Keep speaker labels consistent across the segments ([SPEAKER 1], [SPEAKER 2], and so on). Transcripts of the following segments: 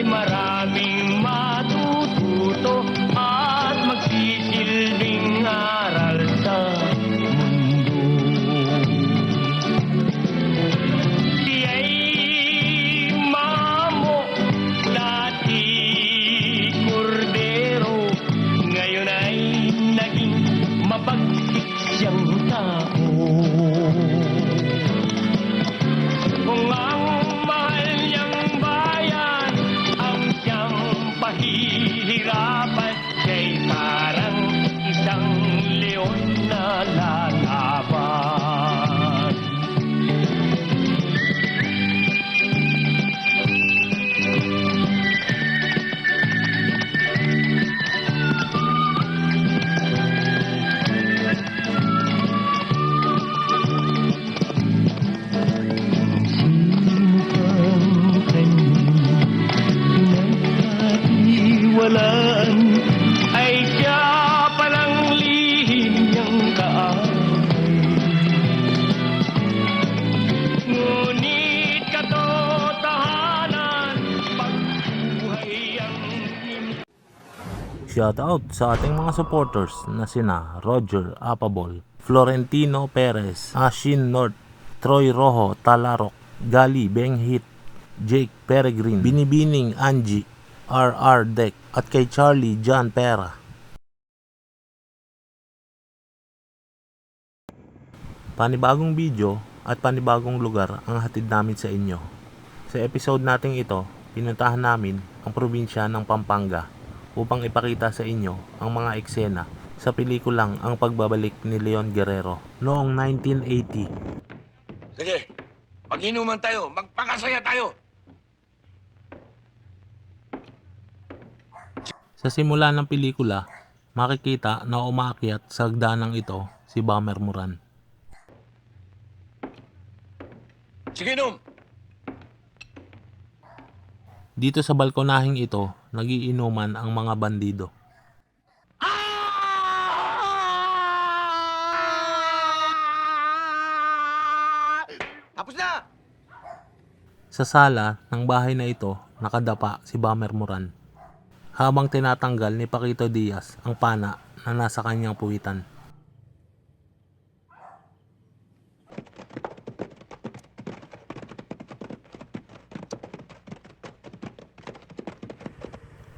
[SPEAKER 1] maraming matututo at magsisilbing aral sa mundo. Siya'y mamo, dati kordero, ngayon ay naging mabagsik siyang tao. Kung ang mahal niyang bayan ang siyang pahihirapan, siya'y parang isang leon na lalaban. Walaan ay siya palang lihim niyang kaaway. Ngunit katotohanan, pagbuhay ang
[SPEAKER 2] Shoutout sa ating mga supporters na sina Roger Apabol, Florentino Perez, Ashin North, Troy Rojo Talarok, Gali Benghit, Jake Peregrine, Binibining Angie, RR Deck, at kay Charlie John Pera. Panibagong video at panibagong lugar ang hatid namin sa inyo. Sa episode nating ito, pinuntahan namin ang probinsya ng Pampanga upang ipakita sa inyo ang mga eksena sa pelikulang Ang Pagbabalik ni Leon Guerrero noong 1980.
[SPEAKER 3] Sige, mag-inuman tayo, magpakasaya tayo.
[SPEAKER 2] Sa simula ng pelikula, makikita na umaakyat sa hagdanang ito si Bomber Moran.
[SPEAKER 3] Sige, inom.
[SPEAKER 2] Dito sa balkonahing ito, nagiinuman ang mga bandido.
[SPEAKER 3] Tapos na!
[SPEAKER 2] Sa sala ng bahay na ito, nakadapa si Bomber Moran habang tinatanggal ni Paquito Diaz ang pana na nasa kanyang puwitan.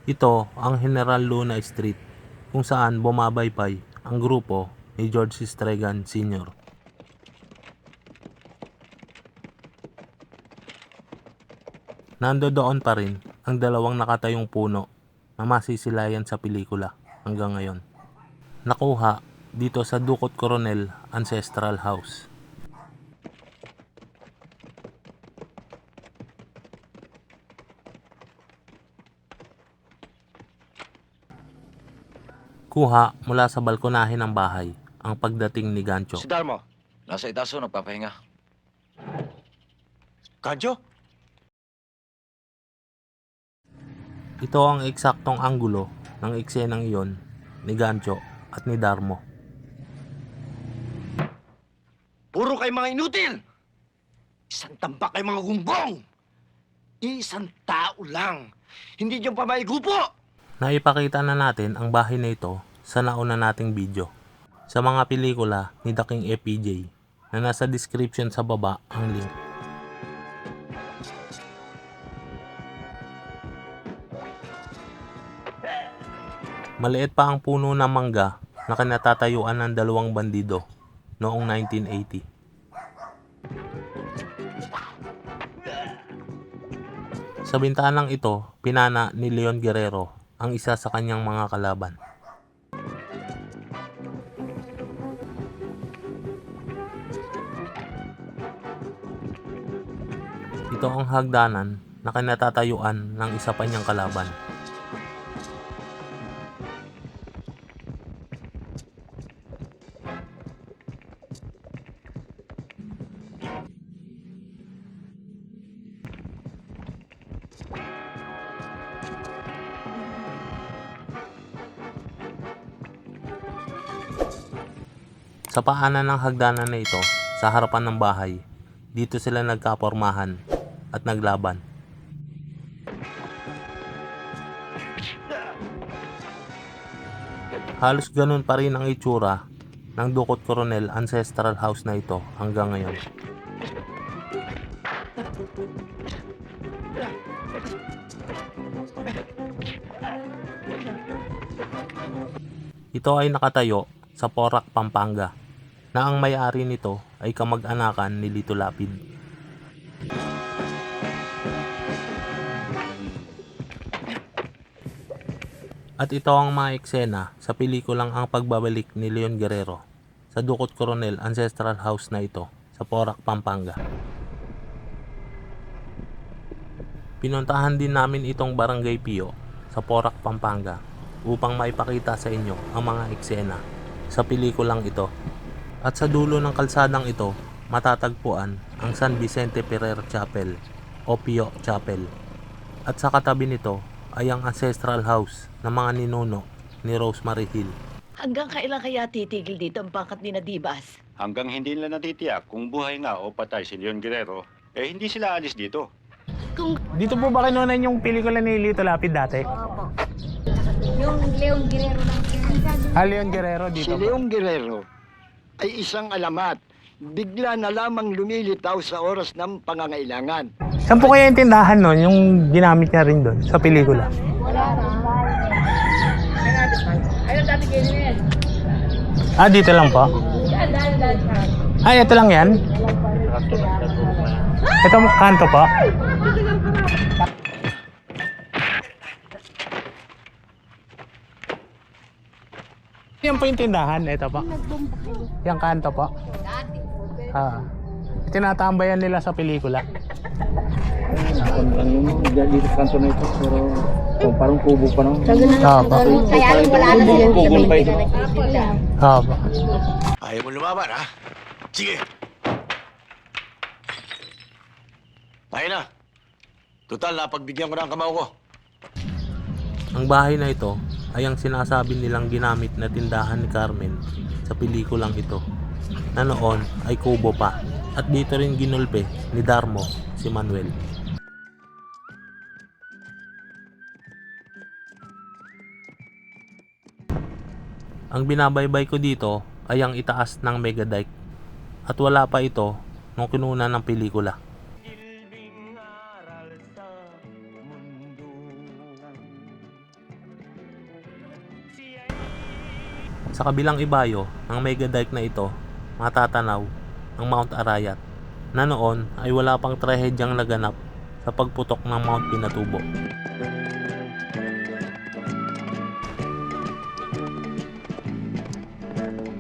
[SPEAKER 2] Ito ang General Luna Street kung saan bumabaypay ang grupo ni George Stregan Sr. Nandoon pa rin ang dalawang nakatayong puno na masisilayan sa pelikula hanggang ngayon. Nakuha dito sa Ducot Coronel Ancestral House. Kuha mula sa balkonahe ng bahay ang pagdating ni Gancho.
[SPEAKER 3] Si Darmo, nasa itaso, nagpapahinga. Gancho?
[SPEAKER 2] Ito ang eksaktong anggulo ng eksenang iyon ni Gancho at ni Darmo.
[SPEAKER 3] Puro kayo mga inutil! Isang tambak kayo mga gumbong! Isang tao lang! Hindi niyo pa maigupo!
[SPEAKER 2] Naipakita na natin ang bahay na ito sa nauna nating video sa mga pelikula ni The King FPJ na nasa description sa baba ang link. Maliit pa ang puno ng mangga na kinatatayuan ng dalawang bandido noong 1980. Sa bintanang ito, pinana ni Leon Guerrero ang isa sa kanyang mga kalaban. Ito ang hagdanan na kinatatayuan ng isa pa niyang kalaban. Sa paanan ng hagdanan na ito, sa harapan ng bahay, dito sila nagkapormahan at naglaban. Halos ganun pa rin ang itsura ng Ducot Coronel Ancestral House na ito hanggang ngayon. Ito ay nakatayo sa Porac, Pampanga, na ang may-ari nito ay kamag-anakan ni Lito Lapid. At ito ang mga eksena sa pelikulang Ang Pagbabalik ni Leon Guerrero sa Ducot Coronel Ancestral House na ito sa Porac, Pampanga. Pinuntahan din namin itong Barangay Pio sa Porac, Pampanga upang maipakita sa inyo ang mga eksena sa pelikulang ito. At sa dulo ng kalsadang ito, matatagpuan ang San Vicente Ferrer Chapel o Pio Chapel. At sa katabi nito ay ang ancestral house ng mga ninuno ni Rosemary Hill.
[SPEAKER 4] Hanggang kailan kaya titigil dito ang pangkat ni Nadibas?
[SPEAKER 5] Hanggang hindi nila natitiyak kung buhay nga o patay si Leon Guerrero, hindi sila alis dito.
[SPEAKER 6] Dito po ba kinunan yung pelikula ni Lito Lapid dati?
[SPEAKER 7] Opo. Yung Leon Guerrero lang.
[SPEAKER 6] Leon Guerrero dito
[SPEAKER 3] Si
[SPEAKER 6] po.
[SPEAKER 3] Leon Guerrero ay isang alamat. Bigla na lamang lumilitaw sa oras ng pangangailangan.
[SPEAKER 6] Saan po kaya yung tindahan nun, yung ginamit niya rin doon sa pelikula? Dito lang po? Ito lang yan? Ito kanto po? Yan po yung tindahan, ito po. Yung kanto po. Tinatambayan nila sa pelikula.
[SPEAKER 8] Dito sa kanto na ito, pero parang kubo pa naman.
[SPEAKER 7] Kaya wala na sila
[SPEAKER 8] Kubo pa ito.
[SPEAKER 3] Ayaw mo lumaban, ha? Sige! Tayo na. Total, napagbigyan ko na ang kamao ko.
[SPEAKER 2] Ang bahay na ito ay ang sinasabi nilang ginamit na tindahan ni Carmen sa pelikulang ito, na noon ay kubo pa, at dito rin ginulpe ni Darmo si Manuel. Ang binabaybay ko dito ay ang itaas ng Mega Dike, at wala pa ito nung kinunan ng pelikula.
[SPEAKER 1] Silbing aral sa mundo.
[SPEAKER 2] Sa kabilang ibayo ng Mega Dike na ito, matatanaw ang Mount Arayat, na noon ay wala pang trahedyang naganap sa pagputok ng Mount Pinatubo.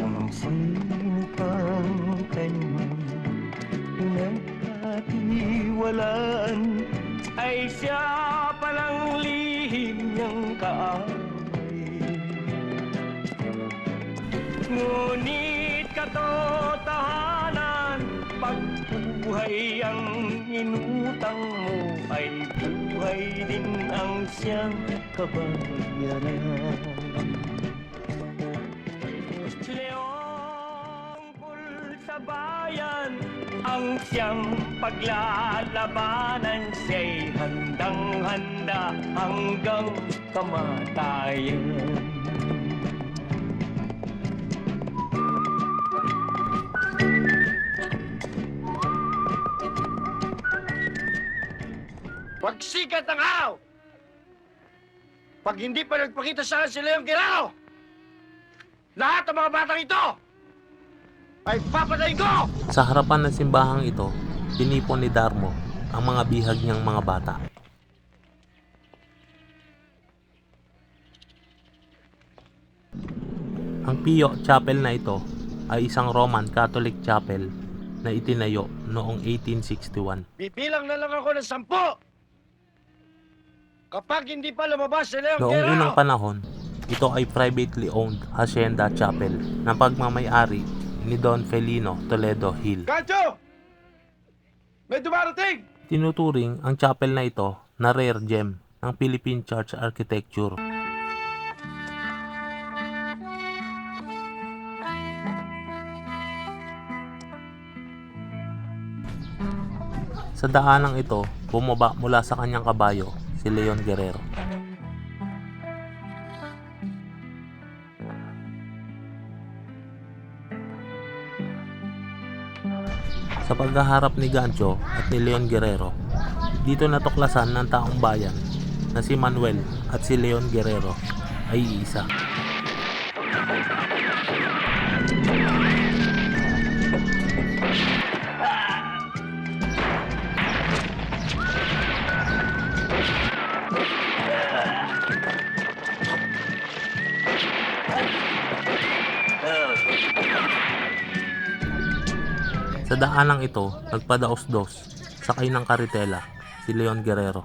[SPEAKER 1] Ang sinupang kanyang pinagkatiwalaan ay siya palang lihim niyang kaaway. Ngunit katotohanan, pagbuhay ang inutang mo ay buhay din ang siyang kabayaran. Leong pul sa bayan, ang siyang paglalabanan, siya'y handang-handa hanggang kamatayan.
[SPEAKER 3] Pagsikat ng araw! Pag hindi pa nagpakita sa akin si Leon Guerrero, lahat ng mga batang ito ay papatayin ko!
[SPEAKER 2] Sa harapan ng simbahang ito, tinipon ni Darmo ang mga bihag niyang mga bata. Ang Pio Chapel na ito ay isang Roman Catholic chapel na itinayo noong 1861.
[SPEAKER 3] Bibilang na lang ako ng 10! Kapag hindi pa lumabas si Leon
[SPEAKER 2] Noong
[SPEAKER 3] Guerrero!
[SPEAKER 2] unang panahon, ito ay privately owned Hacienda Chapel na pagmamay-ari ni Don Felino Toledo Hill.
[SPEAKER 3] Gancho! May dumarating!
[SPEAKER 2] Tinuturing ang chapel na ito na rare gem ng Philippine church architecture. Sa daanang ito, bumaba mula sa kanyang kabayo si Leon Guerrero. Sa paghaharap ni Gancho at ni Leon Guerrero, dito natuklasan ng taong bayan na si Manuel at si Leon Guerrero ay iisa. Sa daanang ito, nagpadaos-dos sakay ng karitela si Leon Guerrero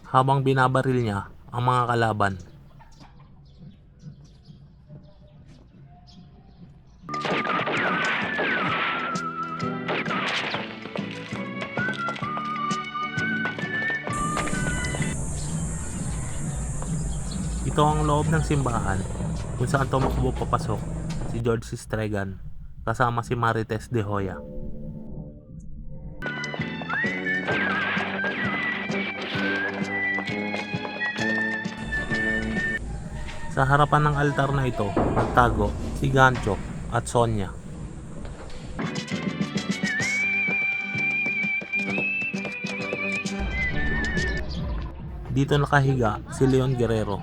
[SPEAKER 2] habang binabaril niya ang mga kalaban. Ito ang loob ng simbahan kung saan tumakbo papasok si George Stregan kasama si Marites de Hoya. Sa harapan ng altar na ito, nagtago si Gancho at Sonia. Dito nakahiga si Leon Guerrero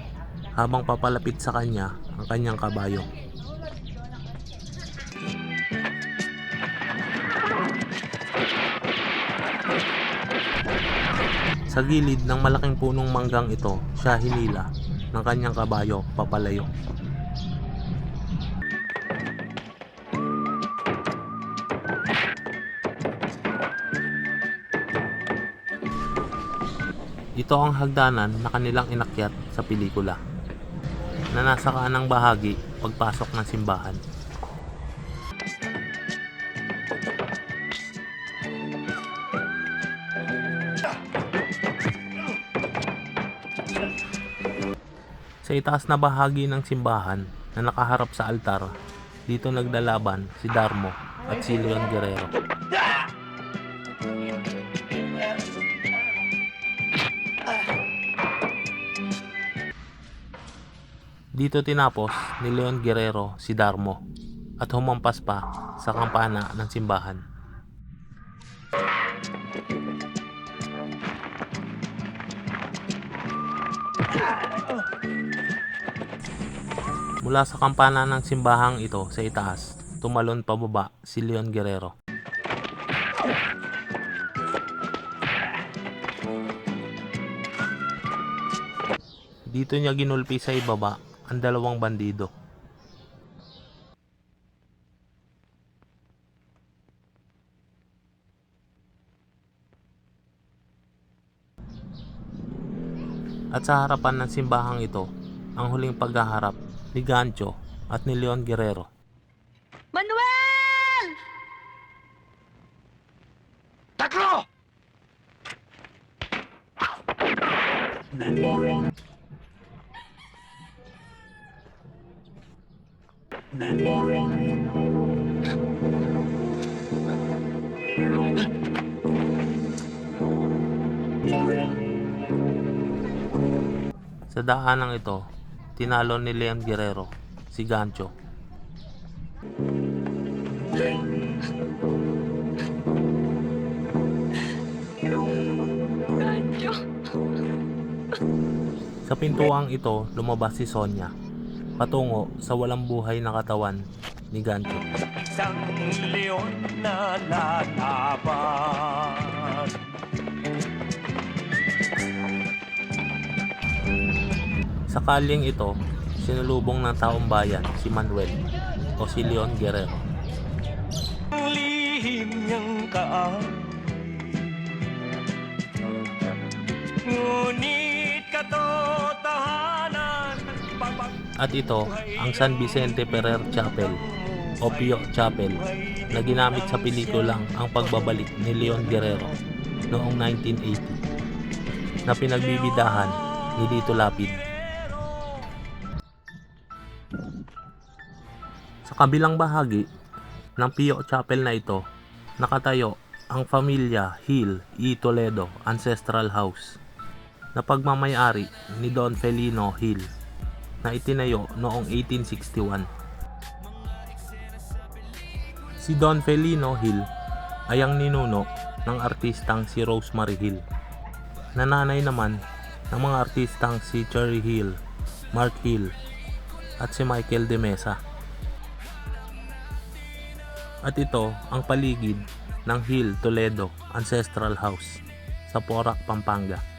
[SPEAKER 2] habang papalapit sa kanya ang kanyang kabayo. Sa gilid ng malaking punong manggang ito, siya hinila ng kanyang kabayo papalayo. Ito ang hagdanan na kanilang inakyat sa pelikula na nasa kanang bahagi pagpasok ng simbahan. Sa itaas na bahagi ng simbahan na nakaharap sa altar, dito naglalaban si Darmo at si Leon Guerrero. Dito tinapos ni Leon Guerrero si Darmo at humampas pa sa kampana ng simbahan. Mula sa kampana ng simbahang ito sa itaas, tumalon pababa si Leon Guerrero. Dito niya ginulpi sa ibaba ang dalawang bandido. At sa harapan ng simbahang ito, ang huling paghaharap ni Gancho at ni Leon Guerrero.
[SPEAKER 4] Manuel!
[SPEAKER 3] Tatlo!
[SPEAKER 2] Sa daanang ito, tinalo ni Leon Guerrero si Gancho. Sa pintuang ito, lumabas si Sonia patungo sa walang buhay na katawan ni Gancho.
[SPEAKER 1] Isang leon na lalaban.
[SPEAKER 2] Sa kalyeng ito, sinulubong ng taong bayan si Manuel o si Leon Guerrero.
[SPEAKER 1] Ang lihim niyang kaaway, ngunit katotohanan
[SPEAKER 2] At ito ang San Vicente Ferrer Chapel o Pio Chapel na ginamit sa pelikulang Ang Pagbabalik ni Leon Guerrero noong 1980 na pinagbibidahan ni Lito Lapid. Sa kabilang bahagi ng Pio Chapel na ito, nakatayo ang Familia Hill y Toledo Ancestral House na pagmamayari ni Don Felino Hill na itinayo noong 1861. Si Don Felino Hill ay ang ninuno ng artistang si Rosemary Hill. Nananay naman ng mga artistang si Cherry Hill, Mark Hill, at si Michael De Mesa. At ito ang paligid ng Hill Toledo Ancestral House sa Porac, Pampanga.